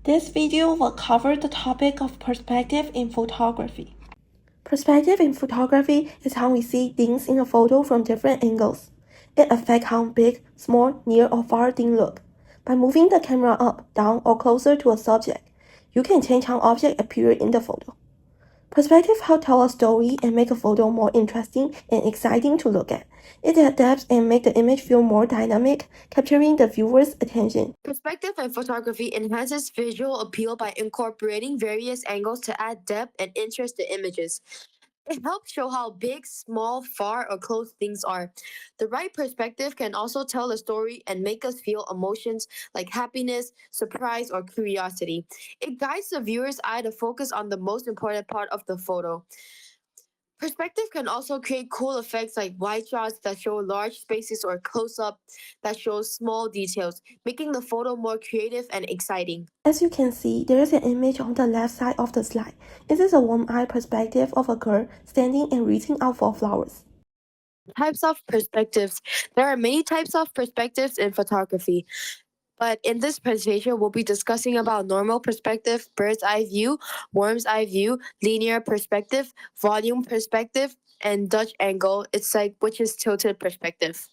This video will cover the topic of perspective in photography. Perspective in photography is how we see things in a photo from different angles. It affects how big, small, near, or far things look. By moving the camera up, down, or closer to a subject, you can change how objects appear in the photo. Perspective helps tell a story and make a photo more interesting and exciting to look at. It adapts and makes the image feel more dynamic, capturing the viewer's attention. Perspective in photography enhances visual appeal by incorporating various angles to add depth and interest to images. It helps show how big, small, far, or close things are. The right perspective can also tell a story and make us feel emotions like happiness, surprise, or curiosity. It guides the viewer's eye to focus on the most important part of the photo. Perspective can also create cool effects like wide shots that show large spaces or close up that shows small details, making the photo more creative and exciting. As you can see, there is an image on the left side of the slide. It is a warm-eye perspective of a girl standing and reaching out for flowers. Types of perspectives. There are many types of perspectives in photography. But in this presentation, we'll be discussing about normal perspective, bird's eye view, worm's eye view, linear perspective, volume perspective, and Dutch angle. It's like which is tilted perspective.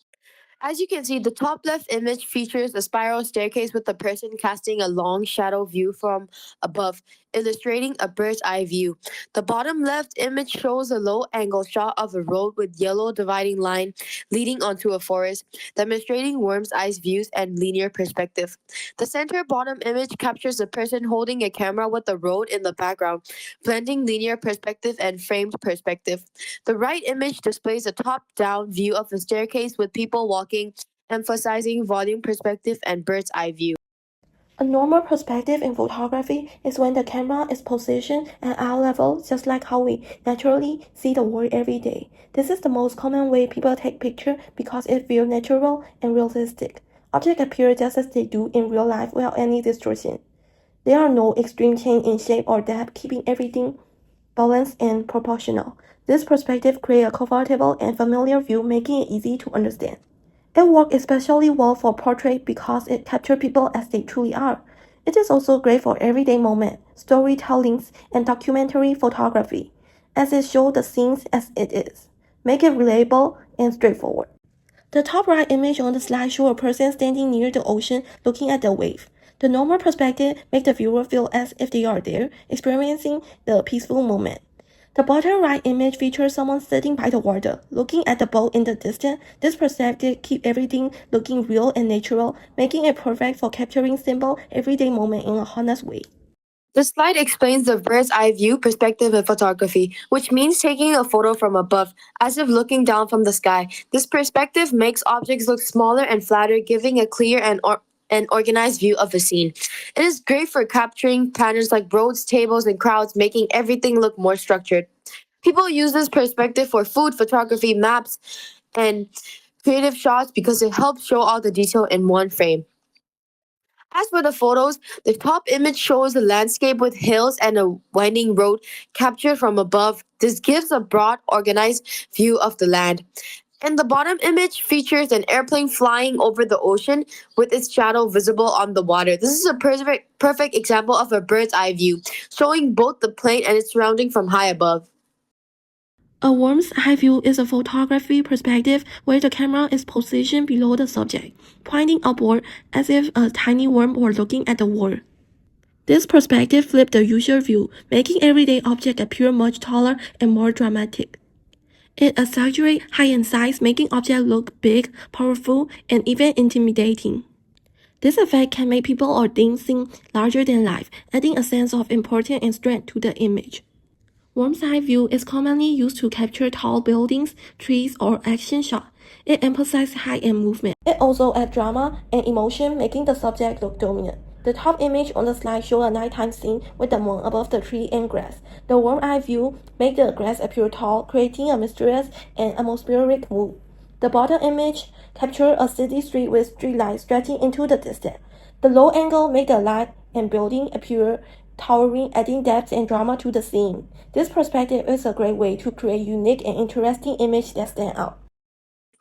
As you can see, the top left image features a spiral staircase with the person casting a long shadow view from above, illustrating a bird's eye view. The bottom left image shows a low angle shot of a road with yellow dividing line leading onto a forest, demonstrating worm's eye views and linear perspective. The center bottom image captures a person holding a camera with the road in the background, blending linear perspective and framed perspective. The right image displays a top-down view of a staircase with people walking, emphasizing volume perspective and bird's eye view. A normal perspective in photography is when the camera is positioned at eye level, just like how we naturally see the world every day. This is the most common way people take pictures because it feels natural and realistic. Objects appear just as they do in real life without any distortion. There are no extreme change in shape or depth, keeping everything balanced and proportional. This perspective creates a comfortable and familiar view, making it easy to understand. It works especially well for portrait because it captures people as they truly are. It is also great for everyday moments, storytellings, and documentary photography, as it shows the scenes as it is. Make it relatable and straightforward. The top right image on the slide shows a person standing near the ocean looking at the wave. The normal perspective makes the viewer feel as if they are there, experiencing the peaceful moment. The bottom right image features someone sitting by the water, looking at the boat in the distance. This perspective keeps everything looking real and natural, making it perfect for capturing simple, everyday moments in a honest way. The slide explains the bird's eye view perspective in photography, which means taking a photo from above, as if looking down from the sky. This perspective makes objects look smaller and flatter, giving a clear and organized view of a scene. It is great for capturing patterns like roads, tables, and crowds, making everything look more structured. People use this perspective for food photography, maps, and creative shots because it helps show all the detail in one frame. As for the photos, the top image shows a landscape with hills and a winding road captured from above. This gives a broad, organized view of the land. And the bottom image features an airplane flying over the ocean with its shadow visible on the water. This is a perfect example of a bird's eye view, showing both the plane and its surrounding from high above. A worm's eye view is a photography perspective where the camera is positioned below the subject, pointing upward as if a tiny worm were looking at the world. This perspective flips the usual view, making everyday objects appear much taller and more dramatic. It exaggerates height and size, making objects look big, powerful, and even intimidating. This effect can make people or things seem larger than life, adding a sense of importance and strength to the image. Worm's eye view is commonly used to capture tall buildings, trees, or action shots. It emphasizes height and movement. It also adds drama and emotion, making the subject look dominant. The top image on the slide shows a nighttime scene with the moon above the tree and grass. The worm eye view makes the grass appear tall, creating a mysterious and atmospheric mood. The bottom image captures a city street with streetlights stretching into the distance. The low angle makes the light and building appear towering, adding depth and drama to the scene. This perspective is a great way to create unique and interesting images that stand out.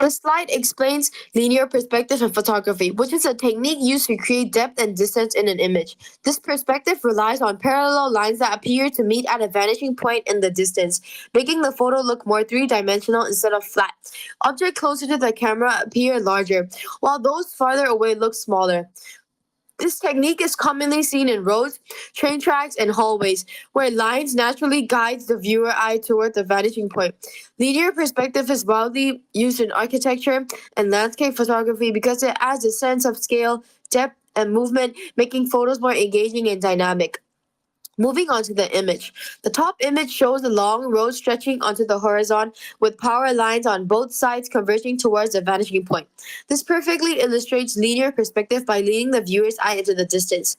This slide explains linear perspective in photography, which is a technique used to create depth and distance in an image. This perspective relies on parallel lines that appear to meet at a vanishing point in the distance, making the photo look more three-dimensional instead of flat. Objects closer to the camera appear larger, while those farther away look smaller. This technique is commonly seen in roads, train tracks, and hallways, where lines naturally guide the viewer eye toward the vanishing point. Linear perspective is widely used in architecture and landscape photography because it adds a sense of scale, depth, and movement, making photos more engaging and dynamic. Moving on to the image. The top image shows a long road stretching onto the horizon with power lines on both sides converging towards the vanishing point. This perfectly illustrates linear perspective by leading the viewer's eye into the distance.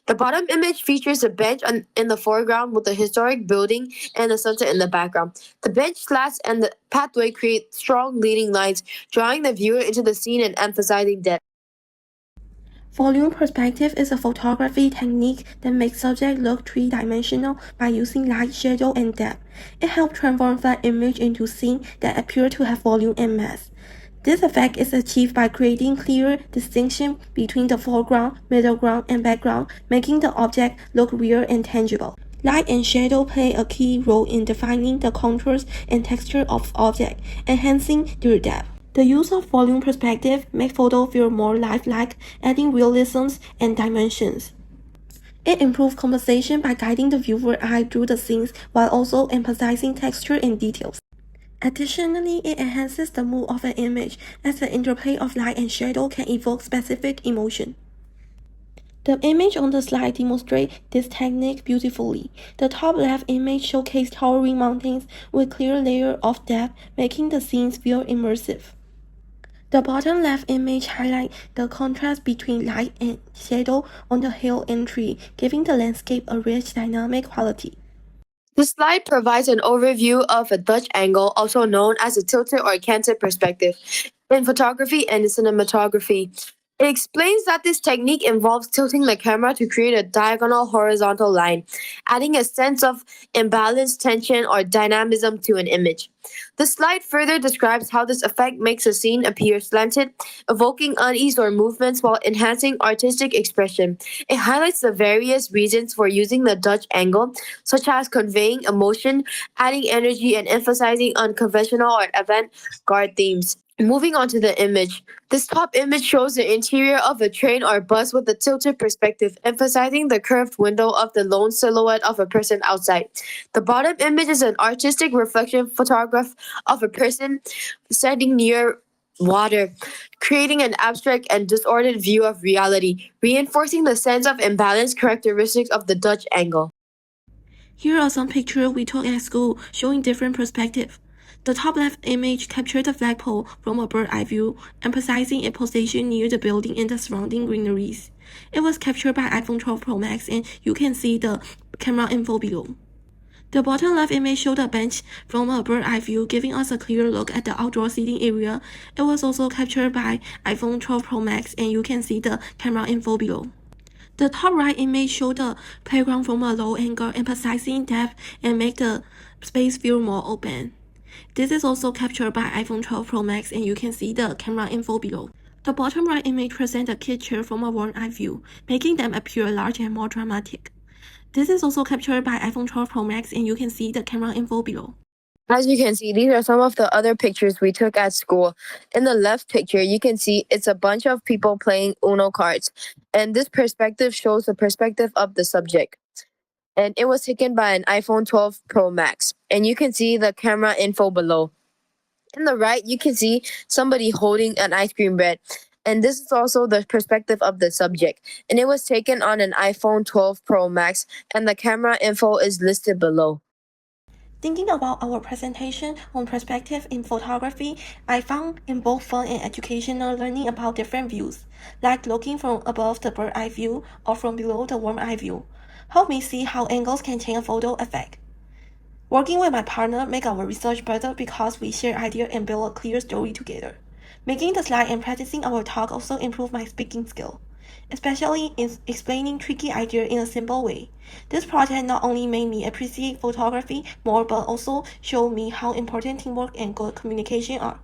The bottom image features a bench in the foreground with a historic building and a sunset in the background. The bench slats and the pathway create strong leading lines, drawing the viewer into the scene and emphasizing depth. Volume perspective is a photography technique that makes subject look three-dimensional by using light, shadow, and depth. It helps transform flat image into scenes that appear to have volume and mass. This effect is achieved by creating clear distinction between the foreground, middle ground, and background, making the object look real and tangible. Light and shadow play a key role in defining the contours and texture of object, enhancing their depth. The use of volume perspective makes photo feel more lifelike, adding realisms and dimensions. It improves composition by guiding the viewer eye through the scenes while also emphasizing texture and details. Additionally, it enhances the mood of an image as the interplay of light and shadow can evoke specific emotion. The image on the slide demonstrates this technique beautifully. The top left image showcases towering mountains with clear layers of depth, making the scenes feel immersive. The bottom left image highlights the contrast between light and shadow on the hill and tree, giving the landscape a rich, dynamic quality. The slide provides an overview of a Dutch angle, also known as a tilted or canted perspective, in photography and cinematography. It explains that this technique involves tilting the camera to create a diagonal horizontal line, adding a sense of imbalance, tension, or dynamism to an image. The slide further describes how this effect makes a scene appear slanted, evoking unease or movements while enhancing artistic expression. It highlights the various reasons for using the Dutch angle, such as conveying emotion, adding energy, and emphasizing unconventional or avant-garde themes. Moving on to the image. This top image shows the interior of a train or bus with a tilted perspective, emphasizing the curved window of the lone silhouette of a person outside. The bottom image is an artistic reflection photograph of a person standing near water, creating an abstract and disordered view of reality, reinforcing the sense of imbalance characteristics of the Dutch angle. Here are some pictures we took at school showing different perspectives. The top left image captured the flagpole from a bird's eye view, emphasizing its position near the building and the surrounding greeneries. It was captured by iPhone 12 Pro Max, and you can see the camera info below. The bottom left image showed a bench from a bird's eye view, giving us a clear look at the outdoor seating area. It was also captured by iPhone 12 Pro Max, and you can see the camera info below. The top right image showed the playground from a low angle, emphasizing depth and make the space feel more open. This is also captured by iPhone 12 Pro Max, and you can see the camera info below. The bottom right image presents a kid chair from a worn eye view, making them appear large and more dramatic. This is also captured by iPhone 12 Pro Max, and you can see the camera info below. As you can see, these are some of the other pictures we took at school. In the left picture, you can see it's a bunch of people playing Uno cards. And this perspective shows the perspective of the subject. And it was taken by an iPhone 12 Pro Max. And you can see the camera info below. In the right, you can see somebody holding an ice cream bread. And this is also the perspective of the subject. And it was taken on an iPhone 12 Pro Max. And the camera info is listed below. Thinking about our presentation on perspective in photography, I found it both fun and educational learning about different views, like looking from above the bird's eye view or from below the worm eye view. Help me see how angles can change a photo effect. Working with my partner make our research better because we share ideas and build a clear story together. Making the slide and practicing our talk also improve my speaking skill, especially in explaining tricky ideas in a simple way. This project not only made me appreciate photography more but also showed me how important teamwork and good communication are.